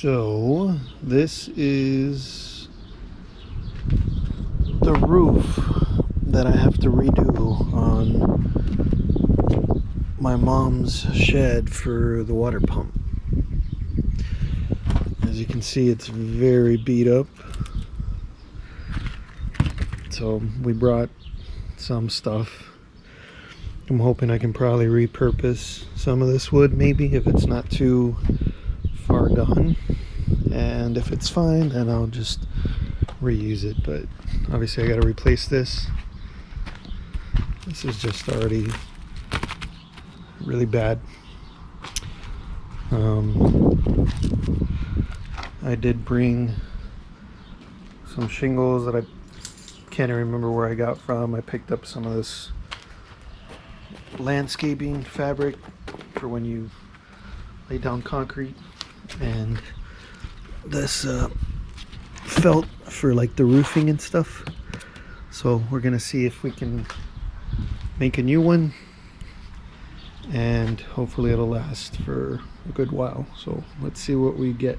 So this is the roof that I have to redo on my mom's shed for the water pump. As you can see, it's very beat up. So we brought some stuff. I'm hoping I can probably repurpose some of this wood, maybe, if it's not too far gone. And if it's fine, then I'll just reuse it. But obviously I got to replace this. This is just already really bad. I did bring some shingles that I can't even remember where I got from. I picked up some of this landscaping fabric for when you lay down concrete, and this felt for like the roofing and stuff. So we're gonna see if we can make a new one, and hopefully it'll last for a good while. So let's see what we get.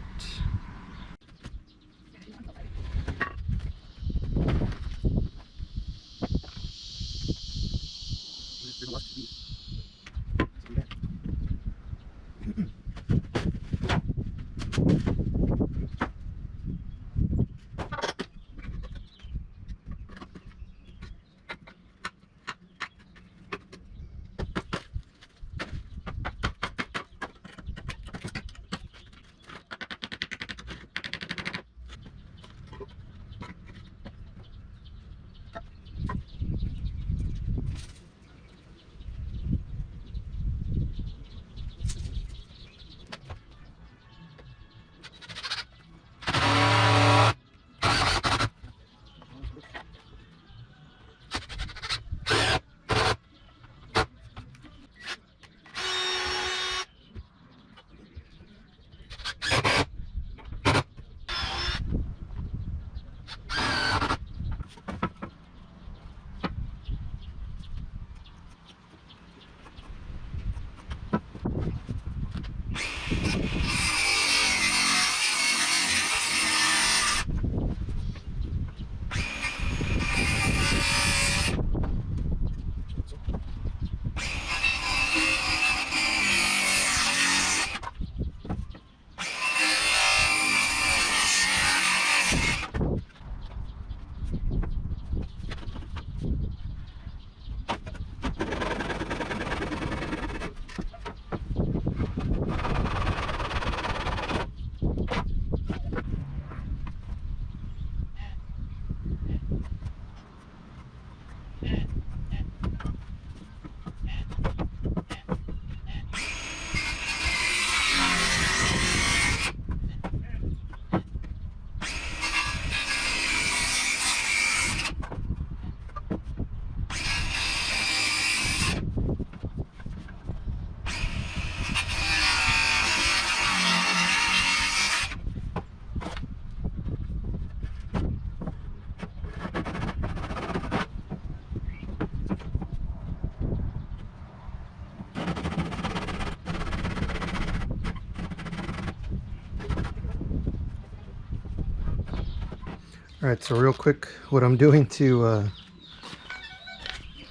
Alright, so real quick, what I'm doing to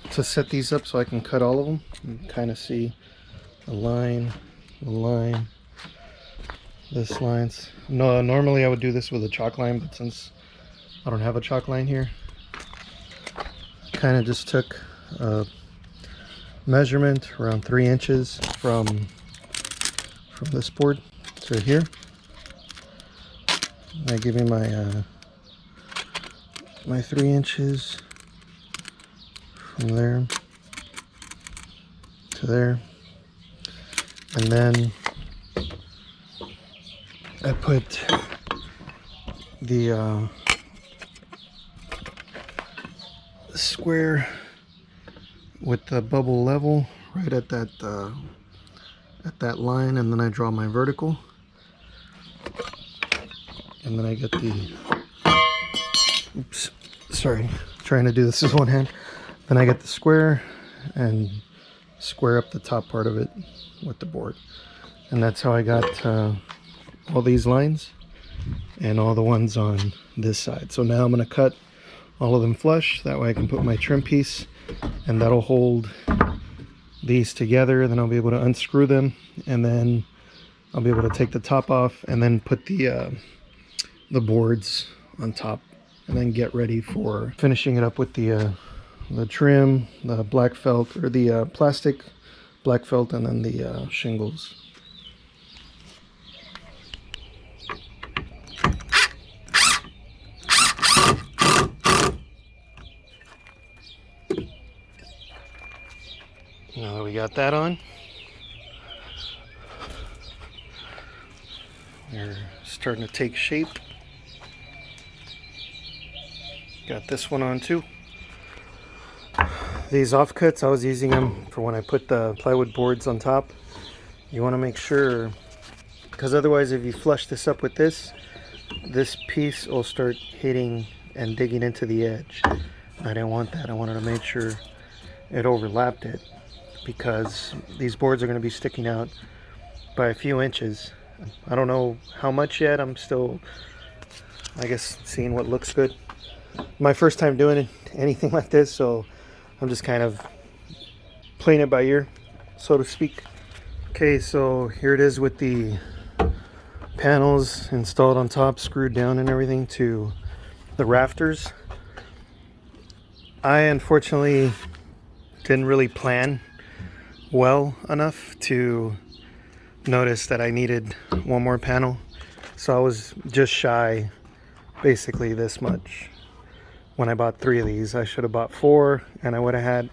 set these up so I can cut all of them, you can kind of see the line, this line's. No, normally I would do this with a chalk line, but since I don't have a chalk line here, kind of just took a measurement around 3 inches from this board to here. I give you my 3 inches from there to there, and then I put the square with the bubble level right at that line, and then I draw my vertical, and then I get the oops, sorry, trying to do this with one hand. Then I get the square and square up the top part of it with the board, and that's how I got all these lines and all the ones on this side. So now I'm going to cut all of them flush, that way I can put my trim piece and that'll hold these together. Then I'll be able to unscrew them, and then I'll be able to take the top off and then put the boards on top, and then get ready for finishing it up with the trim, the black felt, or the plastic black felt, and then the shingles. Now that we got that on, they're starting to take shape. Got this one on too. These offcuts, I was using them for when I put the plywood boards on top. You want to make sure, because otherwise if you flush this up with this piece will start hitting and digging into the edge. I didn't want that. I wanted to make sure it overlapped it, because these boards are going to be sticking out by a few inches. I don't know how much yet. I'm still, I guess, seeing what looks good. My first time doing anything like this, so I'm just kind of playing it by ear, so to speak. Okay, so here it is with the panels installed on top, screwed down and everything to the rafters. I unfortunately didn't really plan well enough to notice that I needed one more panel, so I was just shy basically this much when I bought 3 of these. I should have bought 4 and I would have had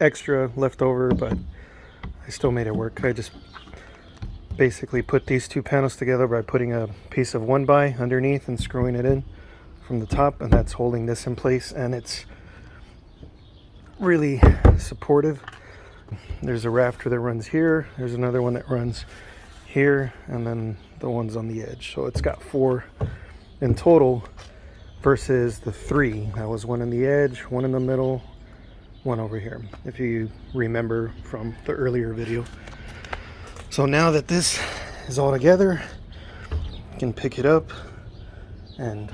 extra left over, but I still made it work. I just basically put these 2 panels together by putting a piece of 1x underneath and screwing it in from the top, and that's holding this in place, and it's really supportive. There's a rafter that runs here, there's another one that runs here, and then the ones on the edge. So it's got 4 in total versus the 3. That was 1 on the edge, 1 in the middle, 1 over here, if you remember from the earlier video. So now that this is all together, you can pick it up and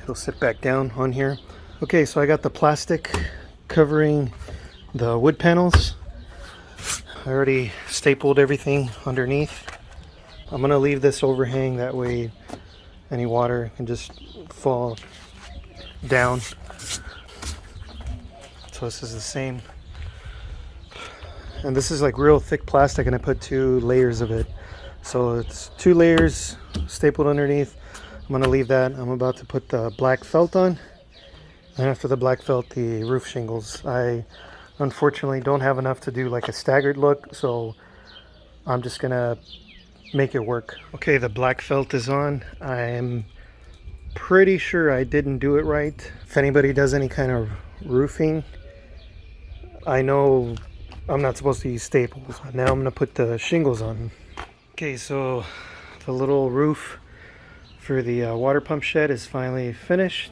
it'll sit back down on here. Okay, so I got the plastic covering the wood panels. I already stapled everything underneath. I'm gonna leave this overhang, that way any water can just fall down. So this is the same, and this is like real thick plastic, and I put 2 layers of it, so it's 2 layers stapled underneath. I'm gonna leave that. I'm about to put the black felt on, and after the black felt, the roof shingles. I unfortunately don't have enough to do like a staggered look, so I'm just gonna make it work. Okay, the black felt is on. I'm pretty sure I didn't do it right. If anybody does any kind of roofing, I know I'm not supposed to use staples. Now I'm gonna put the shingles on. Okay, so the little roof for the water pump shed is finally finished.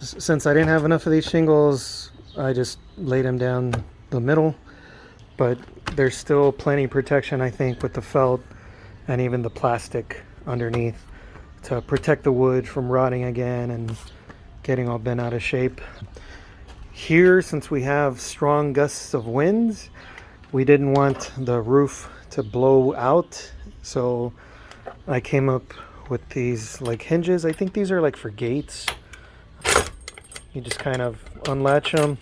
Since I didn't have enough of these shingles, I just laid them down the middle, but there's still plenty of protection, I think, with the felt and even the plastic underneath to protect the wood from rotting again and getting all bent out of shape. Here, since we have strong gusts of winds, we didn't want the roof to blow out, so I came up with these like hinges. I think these are like for gates. You just kind of unlatch them.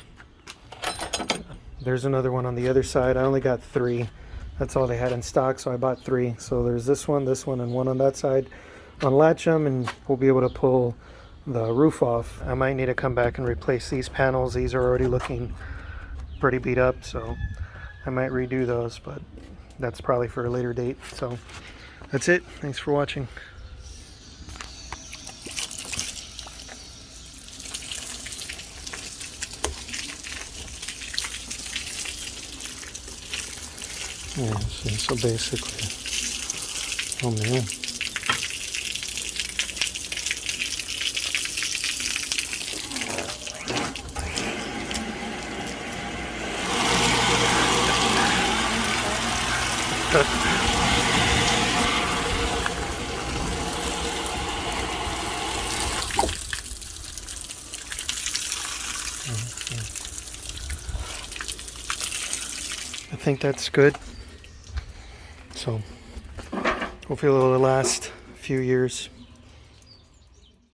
There's another one on the other side. I only got 3. That's all they had in stock, so I bought 3. So there's this one, and 1 on that side. Unlatch them and we'll be able to pull the roof off. I might need to come back and replace these panels. These are already looking pretty beat up, so I might redo those, but that's probably for a later date. So that's it. Thanks for watching. Yeah, so basically, oh man. I think that's good. So hopefully it'll last a few years.